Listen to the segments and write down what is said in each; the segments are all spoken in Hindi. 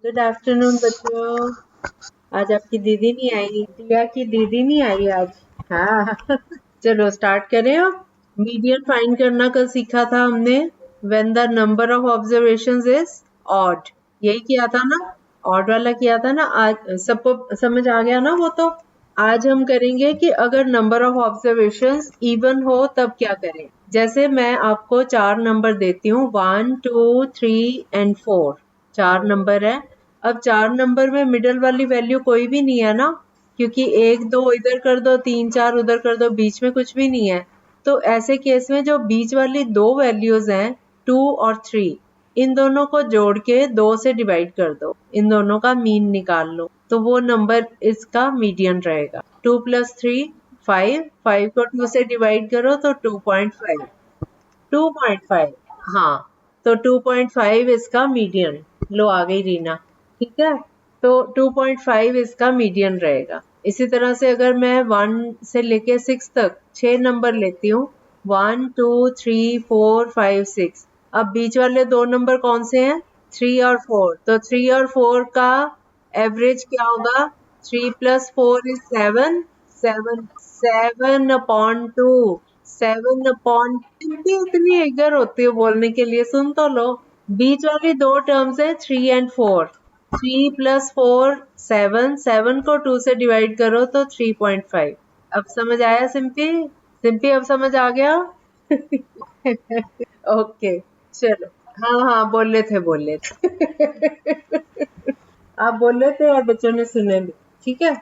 गुड आफ्टरनून बच्चों। आज आपकी दीदी नहीं आई, दिया की दीदी नहीं आई आज। हाँ चलो स्टार्ट करें अब। मीडियन फाइंड करना कल सीखा था हमने। When the number of observations is odd, यही किया था ना, ऑड वाला किया था ना। आज सबको समझ आ गया ना वो तो। आज हम करेंगे कि अगर नंबर ऑफ ऑब्जर्वेशंस इवन हो तब क्या करें। जैसे मैं आपको 4 नंबर देती हूँ, 1 2 3 एंड 4, 4 नंबर है। अब 4 नंबर में मिडल वाली वैल्यू कोई भी नहीं है ना, क्योंकि 1 2 इधर कर दो, 3 4 उधर कर दो, बीच में कुछ भी नहीं है। तो ऐसे केस में जो बीच वाली 2 वैल्यूज हैं 2 और 3, इन दोनों को जोड़ के 2 से डिवाइड कर दो, इन दोनों का मीन निकाल लो, तो वो नंबर इसका मीडियन रहेगा। 2 + 3 5, 5 को 2 से डिवाइड करो तो 2.5, 2.5। हाँ, तो 2.5 इसका मीडियन। लो आ गई रीना, ठीक है। तो 2.5 इसका मीडियन रहेगा। इसी तरह से अगर मैं 1 से लेके 6 तक 6 नंबर लेती हूँ, 1 2 3 4 5 6, अब बीच वाले 2 नंबर कौन से हैं, 3 और 4, तो 3 और 4 का एवरेज क्या होगा, 3 + 4 इज 7, 7 7/2, 7/, इतनी एगर होती है बोलने के लिए, सुन तो लो। बीच वाली 2 टर्म्स है 3 एंड 4, 3 + 4 7, 7 को 2 से डिवाइड करो तो 3.5। अब समझ आया सिंपी, सिंपी अब समझ आ गया ओके चलो। हाँ हाँ बोल रहे थे, बोल रहे थे आप बोल रहे थे और बच्चों ने सुने भी, ठीक है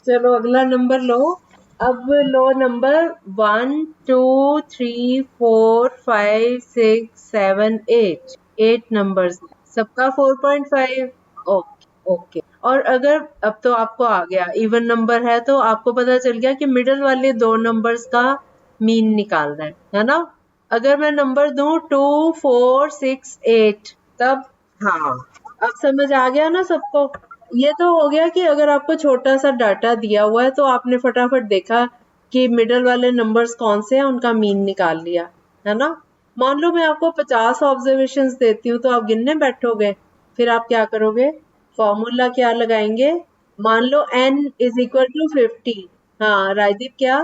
चलो अगला नंबर लो। अब लो नंबर 1 2 3 4 5 6 7 8, 8 नंबर्स, सबका 4.5। Okay okay. और अगर अब तो आपको आ गया, इवन नंबर है तो आपको पता चल गया कि मिडल वाले 2 नंबर्स का मीन निकालना है ना। अगर मैं नंबर दूं 2 4 6 8, तब हाँ, अब समझ आ गया ना सबको। ये तो हो गया कि अगर आपको छोटा सा डाटा दिया हुआ है तो आपने फटाफट देखा कि मिडल वाले नंबर्स कौन से हैं, उनका मीन निकाल लिया, है ना। मान लो मैं आपको 50 ऑब्जर्वेशंस देती हूँ तो आप गिनने बैठोगे, फिर आप क्या करोगे, फॉर्मूला क्या लगाएंगे। मान लो n इज इक्वल टू 50। हाँ राजदीप क्या,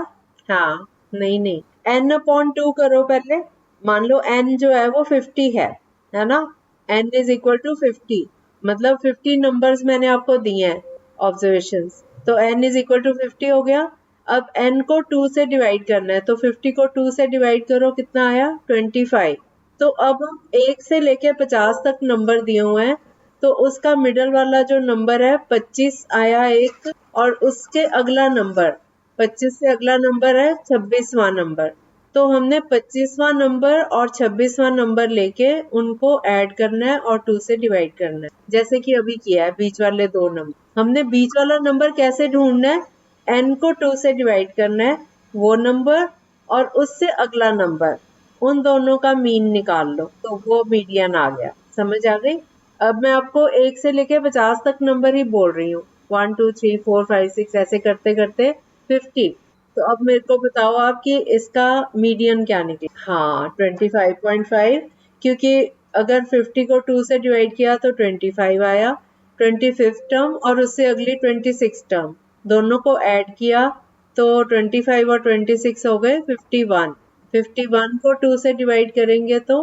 हाँ नहीं नहीं, n/2 करो पहले। मान लो n जो है वो 50 है ना। n इज इक्वल टू 50, मतलब 50 नंबर्स मैंने आपको दिए हैं ऑब्जर्वेशंस, तो n इज इक्वल टू 50 हो गया। अब n को 2 से डिवाइड करना है, तो 50 को 2 से डिवाइड करो, कितना आया 25। तो अब 1 से लेके 50 तक नंबर दिए हुए हैं, तो उसका मिडल वाला जो नंबर है 25 आया एक, और उसके अगला नंबर 25 से अगला नंबर है 26वां नंबर। तो हमने 25वां नंबर और 26वां नंबर लेके उनको ऐड करना है और 2 से डिवाइड करना है, जैसे कि अभी किया है बीच वाले 2 नंबर। हमने बीच वाला नंबर कैसे ढूंढना है, n को 2 से डिवाइड करना है, वो नंबर और उससे अगला नंबर, उन दोनों का मीन निकाल लो, तो वो मीडियन आ गया। समझ आ गई। अब मैं आपको 1 से लेके 50 तक नंबर ही बोल रही हूँ, 1 2 3 4 5 6 ऐसे करते करते 50। तो अब मेरे को बताओ आप कि इसका मीडियन क्या निकला। हाँ 25.5, क्योंकि अगर 50 को 2 से डिवाइड किया तो 25 आया। 25th टर्म और उससे अगली 26 टर्म, दोनों को ऐड किया तो 25 और 26 हो गए 51। 51 को 2 से डिवाइड करेंगे तो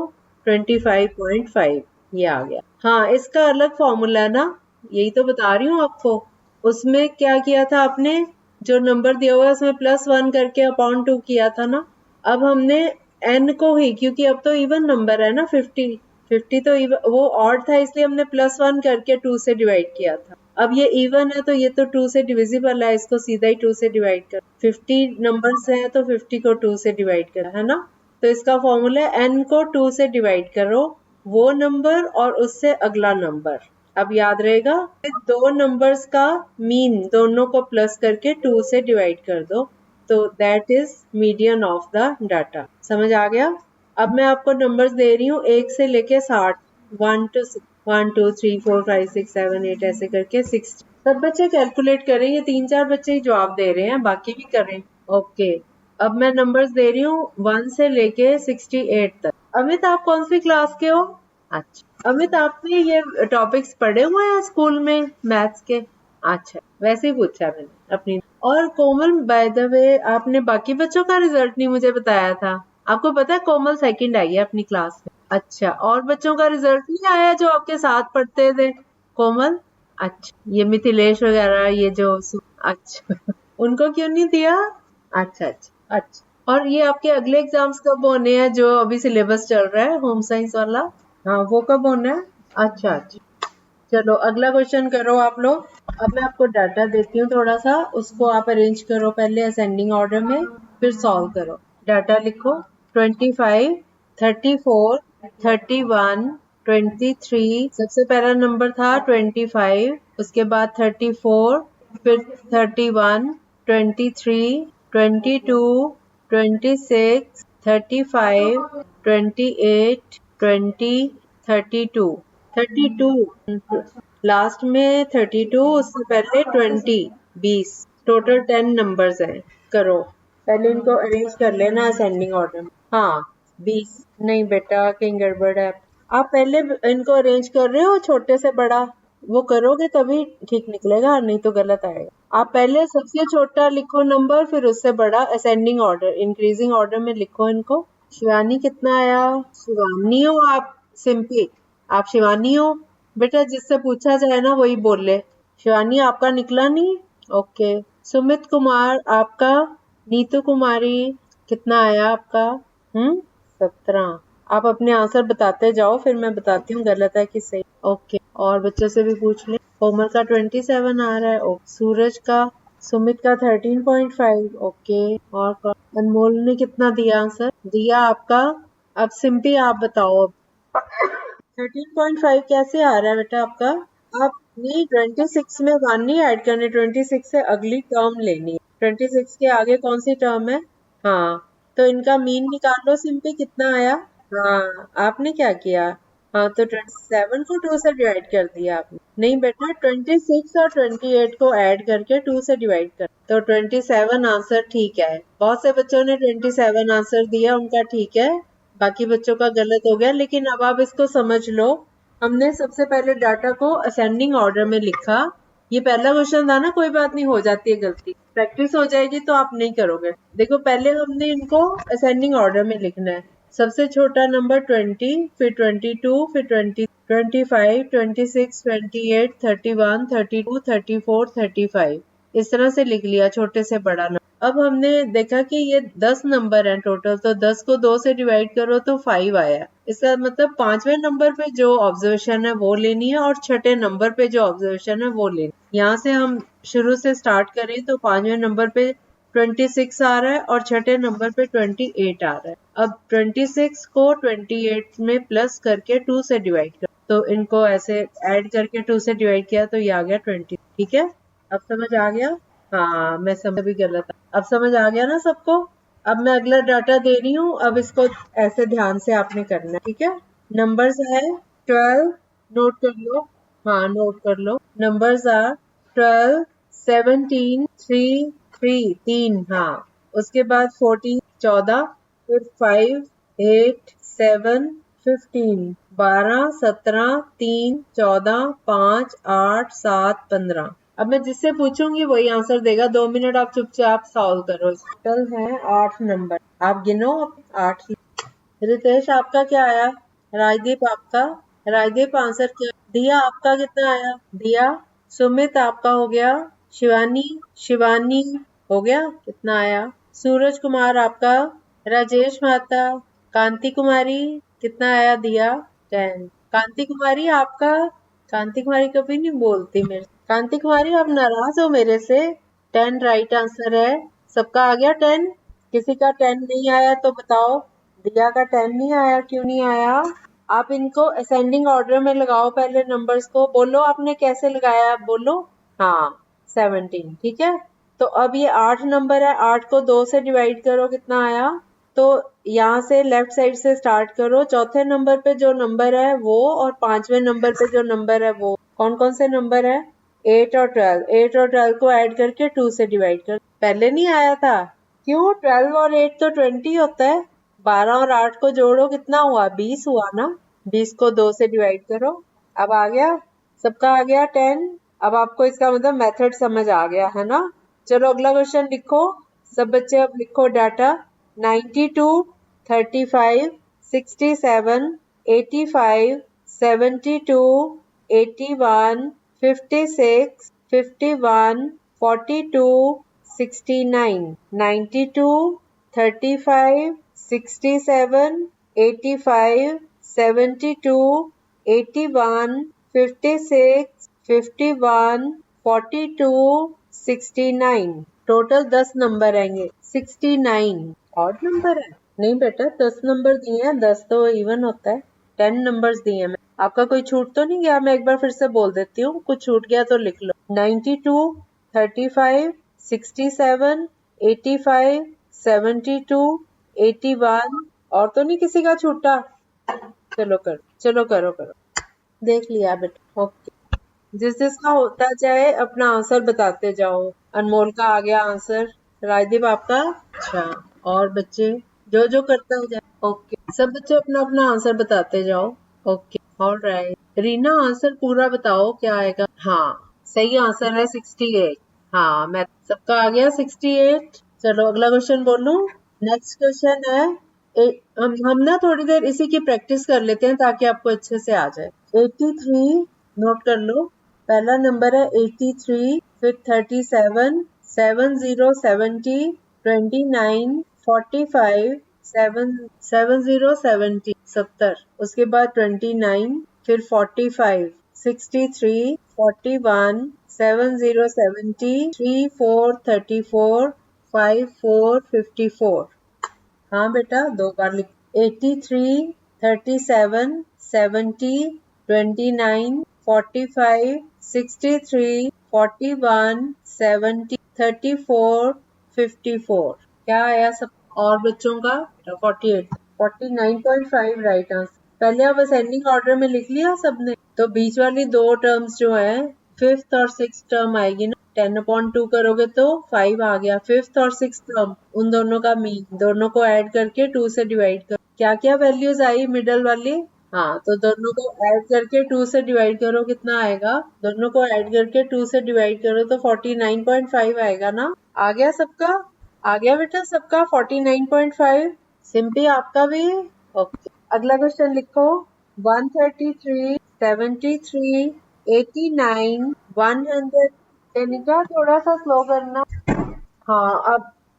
25.5, ये आ गया। हाँ इसका अलग फॉर्मूला है ना, यही तो बता रही हूँ आपको। उसमें क्या किया था आपने, जो नंबर दिया हुआ है उसमें +1 करके अपॉन 2 किया था ना। अब हमने n को ही, क्योंकि अब तो इवन नंबर है ना 50, 50 तो वो ऑड था इसलिए हमने +1 करके 2 से डिवाइड किया था। अब ये इवन है तो ये तो 2 से डिविजिबल है, इसको सीधा ही 2 से डिवाइड कर, 50 नंबर्स हैं तो 50 को 2 से डिवाइड कर, है ना। तो इसका फॉर्मूला है n को 2 से डिवाइड करो, वो नंबर और उससे अगला नंबर। अब याद रहेगा, दो नंबर्स का मीन दोनों को प्लस करके 2 से डिवाइड कर दो, तो that is median of the data. समझ आ गया। अब मैं आपको नंबर्स दे रही हूँ 1 से लेके 60, 1 to 6, 1 2 3 4 5 6 7 8 ऐसे करके 60। सब बच्चे कैलकुलेट करें, ये 3-4 बच्चे ही जवाब दे रहे हैं, बाकी भी करें। ओके, अब मैं नंबर्स दे रही हूँ 1 से लेके 68 तक। अमित आप कौन सी क्लास के हो, अच्छा अमित, आपने ये टॉपिक्स पढ़े हुए हैं स्कूल में मैथ्स के? अच्छा, वैसे ही पूछा मैंने अपनी। और कोमल, बाय द वे, आपने बाकी बच्चों का रिजल्ट नहीं मुझे बताया था। आपको पता है कोमल सेकंड आई है अपनी क्लास में। अच्छा, और बच्चों का रिजल्ट नहीं आया जो आपके साथ पढ़ते थे कोमल? अच्छा, ये मिथिलेश वगैरह, ये जो अच्छा उनको क्यों नहीं दिया? अच्छा अच्छा अच्छा। और ये आपके अगले एग्जाम्स कब होने हैं जो अभी सिलेबस चल रहा है होम साइंस वाला? हाँ, वो कब होना है? अच्छा अच्छा। चलो अगला क्वेश्चन करो आप लोग। अब मैं आपको डाटा देती हूँ थोड़ा सा, उसको आप अरेंज करो पहले असेंडिंग ऑर्डर में, फिर सॉल्व करो। डाटा लिखो। 25, 34, 31, 23। सबसे पहला नंबर था 25, उसके बाद 34, फिर 31, 23, 22, 26, 35, 28, 20, 32। 32 लास्ट में 32, उससे पहले 20, 20। टोटल 10 नंबर्स हैं। करो पहले इनको अरेंज कर लेना असेंडिंग ऑर्डर में। हाँ, 20 नहीं बेटा, कहीं गड़बड़ है। आप पहले इनको अरेंज कर रहे हो छोटे से बड़ा, वो करोगे तभी ठीक निकलेगा, नहीं तो गलत आएगा। आप पहले सबसे छोटा लिखो नंबर, फिर उससे बड़ा असेंडिंग ऑर्डर, इंक्रीजिंग ऑर्डर में लिखो इनको। शिवानी कितना आया? शिवानी हो आप? सिंपी, आप शिवानी हो? बेटा जिससे पूछा जाए ना वही बोल ले। शिवानी आपका निकला नहीं? ओके। सुमित कुमार आपका? नीतू कुमारी कितना आया आपका? 17। आप अपने आंसर बताते जाओ, फिर मैं बताती हूँ गलत है कि सही। ओके, और बच्चों से भी पूछ ले। कोमल का 27 आ रहा है। सूरज का, सुमित का 13.5। ओके, और अनमोल ने कितना दिया आंसर? दिया आपका। अब सिंपी आप बताओ। 13.5 कैसे आ रहा है बेटा आपका? आप नहीं, 26 में 1 नहीं ऐड करने, 26 से अगली टर्म लेनी है। 26 के आगे कौन सी टर्म है? हाँ, तो इनका मीन निकाल लो सिंपली, कितना आया? हाँ, आपने क्या किया? हाँ, तो 27 को 2 से डिवाइड कर दिया आपने। नहीं बेटा, 26 और 28 को ऐड करके 2 से डिवाइड कर, तो 27 आंसर ठीक है। बहुत से बच्चों ने 27 आंसर दिया, उनका ठीक है, बाकी बच्चों का गलत हो गया। लेकिन अब आप इसको समझ लो, हमने सबसे पहले डाटा को असेंडिंग ऑर्डर में लिखा। ये पहला क्वेश्चन था ना, कोई बात नहीं, हो जाती है गलती, प्रैक्टिस हो जाएगी तो आप नहीं करोगे। देखो पहले हमने इनको असेंडिंग ऑर्डर में लिखना है। सबसे छोटा नंबर 20, फिर 22, फिर 20, 25, 26, 28, 31, 32, 34, 35। इस तरह से लिख लिया छोटे से बड़ा नंबर। अब हमने देखा कि ये 10 नंबर हैं टोटल, तो 10 को 2 से डिवाइड करो तो 5 आया। इसका मतलब 5वें नंबर पे जो ऑब्जर्वेशन है वो लेनी है, और छठे नंबर पे जो ऑब्जर्वेशन है वो लेनी। यहाँ से हम शुरू से स्टार्ट करें तो 5वें नंबर पे 26 आ रहा है और छठे नंबर पे 28 आ रहा है। अब 26 को 28 में प्लस करके 2 से डिवाइड कर, तो इनको ऐसे ऐड करके 2 से डिवाइड किया तो ये आ गया 20। ठीक है, अब समझ आ गया? हाँ, मैं समझ भी गलत, अब समझ आ गया ना सबको? अब मैं अगला डाटा दे रही हूँ, अब इसको ऐसे ध्यान से आपने करना है, ठीक है? नंबर्स है 12, नोट कर लो। हाँ, नोट कर लो। नंबर्स आर 12, 17, 3, 3, 3, हाँ। उसके बाद 14, 14, फिर 5, 8, 7, 15, 12, 17, 3, 14, 5, 8, 7, 15। अब मैं जिससे पूछूंगी वही आंसर देगा। 2 मिनट आप चुपचाप सॉल्व करो। टोटल है 8 नंबर, आप गिनो 8। रितेश आपका क्या आया? राजदीप आपका? राजदीप आंसर क्या दिया? आपका कितना आया? दिया। सुमित आपका हो गया। शिवानी, शिवानी हो गया, कितना आया? सूरज कुमार आपका? राजेश माता, कांति कुमारी कितना आया? दिया 10। कांति कुमारी आपका? कांति कुमारी कभी नहीं बोलती मेरे। कांति कुमारी आप नाराज हो मेरे से? 10 राइट आंसर है। सबका आ गया 10? किसी का 10 नहीं आया तो बताओ। दिया का 10 नहीं आया, क्यों नहीं आया? आप इनको असेंडिंग ऑर्डर में लगाओ पहले नंबर्स को। बोलो आपने कैसे लगाया, बोलो। हाँ, 17। ठीक है, तो अब ये 8 नंबर है, 8 को 2 से डिवाइड करो, कितना आया? तो यहाँ से लेफ्ट साइड से स्टार्ट करो। चौथे नंबर पे जो नंबर है वो, और 5वें नंबर पे जो नंबर है वो, कौन कौन से नंबर है? 8 और 12। 8 और 12 को ऐड करके 2 से डिवाइड कर। पहले नहीं आया था? क्यों? 12 और 8 तो 20 होता है। 12 और 8 को जोड़ो, कितना हुआ? 20 हुआ ना? 20 को 2 से डिवाइड करो। अब आ गया, सबका आ गया 10। अब आपको इसका मतलब मेथड समझ आ गया है ना। चलो अगला क्वेश्चन लिखो सब बच्चे। अब लिखो डाटा 92, 35, 67, 85, 72, 81, 56, 51, 42, 69, 92, 35, 67, 85, 72, 81, 56, 51, 42, 69। टोटल 10 नंबर आएंगे। 69 ऑड नंबर है? नहीं बेटा, 10 नंबर दिए हैं, 10 तो इवन होता है। 10 नंबर्स दिए हैं। आपका कोई छूट तो नहीं गया? मैं एक बार फिर से बोल देती हूँ, कुछ छूट गया तो लिख लो। 92, 35, 67, 85, 72, 81। और तो नहीं किसी का छूटा? चलो करो। देख लिया बेटा, ओके। जिस जिसका होता जाए अपना आंसर बताते जाओ। अनमोल का आ गया आंसर, राजदीप आपका? अच्छा, और बच्चे जो जो करता जाए। ओके, सब बच्चे अपना अपना आंसर बताते जाओ। Okay, alright. रीना आंसर पूरा बताओ क्या आएगा। हाँ, सही आंसर है 68। हाँ, मैं सबका आ गया 68। चलो अगला क्वेश्चन बोलूं। नेक्स्ट क्वेश्चन है हम ना थोड़ी देर इसी की प्रैक्टिस कर लेते हैं ताकि आपको अच्छे से आ जाए। 83 नोट कर लो। पहला नंबर है 83, फिर 37, 70, 70, 29, 45, 70, 70, उसके बाद 29, फिर 45, 63, 41, 70, 70, 3, 4, 34, 5, 4, 54। हाँ बेटा, दो बार लिख। 83, 37, 70, 29, 45, 63, 41, 70, 34, 54। क्या आया सब और बच्चों का? 48, 49.5 राइट आंसर। पहले अब असेंडिंग ऑर्डर में लिख लिया सबने, तो बीच वाली दो टर्म्स जो है, फिफ्थ और सिक्स टर्म आएगी ना। 10/2 करोगे तो 5 आ गया। फिफ्थ और सिक्स टर्म, उन दोनों का मीन, दोनों को ऐड करके 2 से डिवाइड करो। क्या क्या वैल्यूज आई मिडल वाली? हाँ, तो दोनों को ऐड करके 2 से डिवाइड करो, कितना आएगा? दोनों को ऐड करके 2 से डिवाइड करो तो 49.5 आएगा ना। आ गया सबका? आ गया बेटा सबका 49.5। सिंपली आपका भी। ओके, अगला क्वेश्चन लिखो। 133, 73, 89, 100। टेनिका थोड़ा सा स्लो करना। हाँ,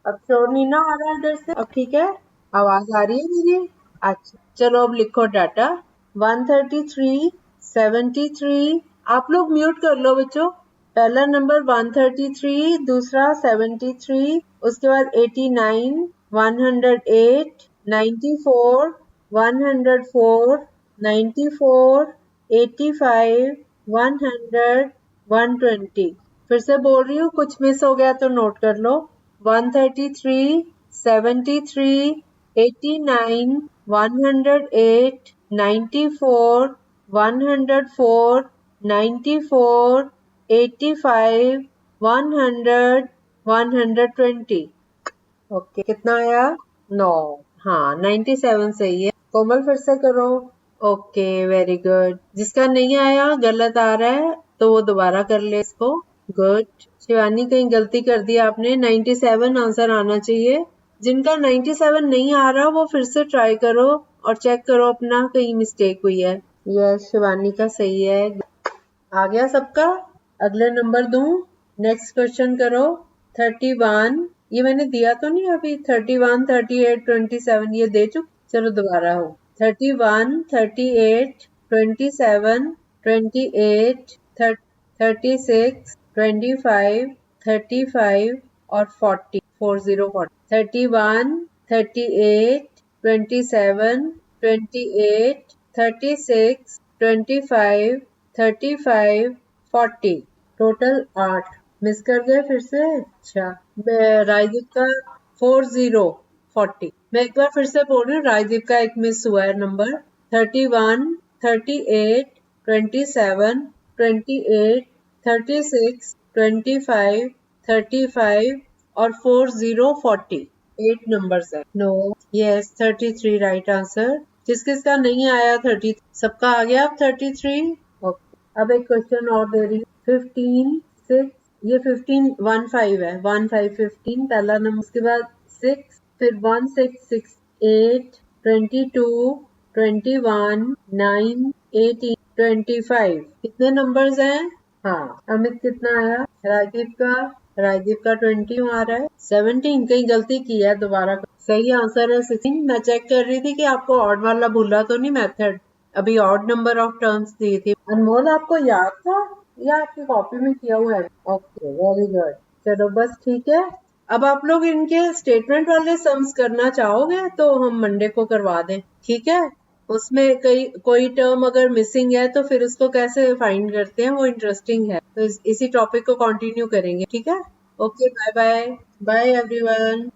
अब शोर नहीं ना आ रहा है इधर से? अब ठीक है, आवाज आ रही है मेरी? अच्छा, चलो अब लिखो डाटा 133, 73। आप लोग म्यूट कर लो बच्चों। पहला नंबर 133, दूसरा 73, उसके बाद 89, 108, 94, 104, 94, 85, 100, 120। फिर से बोल रही हूँ, कुछ मिस हो गया तो नोट कर लो। 133, 73, 89, 108, 94, 104, 94, 85, 100, 120। ओके, कितना आया? 9। हाँ, 97 सही है। कोमल फिर से करो। Okay, very good. जिसका नहीं आया, गलत आ रहा है, तो वो दोबारा कर ले इसको। गुड। शिवानी, कहीं गलती कर दी आपने, 97 आंसर आना चाहिए। जिनका 97 नहीं आ रहा वो फिर से ट्राई करो और चेक करो अपना, कहीं मिस्टेक हुई है। यस, शिवानी का सही है। आ गया सबका? अगले नंबर दूं? नेक्स्ट क्वेश्चन करो। 31, ये मैंने दिया तो नहीं अभी? 31, 38, 27 ये दे चुक। चलो दोबारा हो। 31, 38, 27, 28, 36, 25, 35 और 40, 40, 31, 38, 27, 28, 36, 25, 35, 40। टोटल 8। मिस कर गए फिर से? अच्छा, राजदीप का 40, 40। मैं एक बार फिर से बोल रही हूँ, राजदीप का एक मिस हुआ है नंबर। 31, 38, 27, 28, 36, 25, 35 और 40, 40। 8 नंबर्स है। No, yes, 33 right answer. किस किस का नहीं आया 30? सबका आ गया अब 33? ओके, अब एक क्वेश्चन और दे रही हूँ। 15 6, ये 15 है, 15 पहला नंबर, उसके बाद 6, फिर 16 8 22 21 9 18 25, कितने नंबर्स हैं? हाँ, अमित कितना आया? राजदीप का 20 आ रहा है। 17, कहीं गलती की है, दोबारा सही आंसर है 16। मैं चेक कर रही थी कि आपको ऑड वाला भूला तो नहीं मेथड, अभी ऑड नंबर ऑफ टर्म्स दी थी। अनमोल, आपको याद था या आपकी कॉपी में किया हुआ है? Okay, very good. चलो बस ठीक है। अब आप लोग इनके स्टेटमेंट वाले सम्स करना चाहोगे तो हम मंडे को करवा दें, ठीक है? उसमें कोई टर्म अगर मिसिंग है तो फिर उसको कैसे फाइंड करते हैं, वो इंटरेस्टिंग है, तो इसी टॉपिक को कंटिन्यू करेंगे, ठीक है? Okay, bye bye. Bye everyone.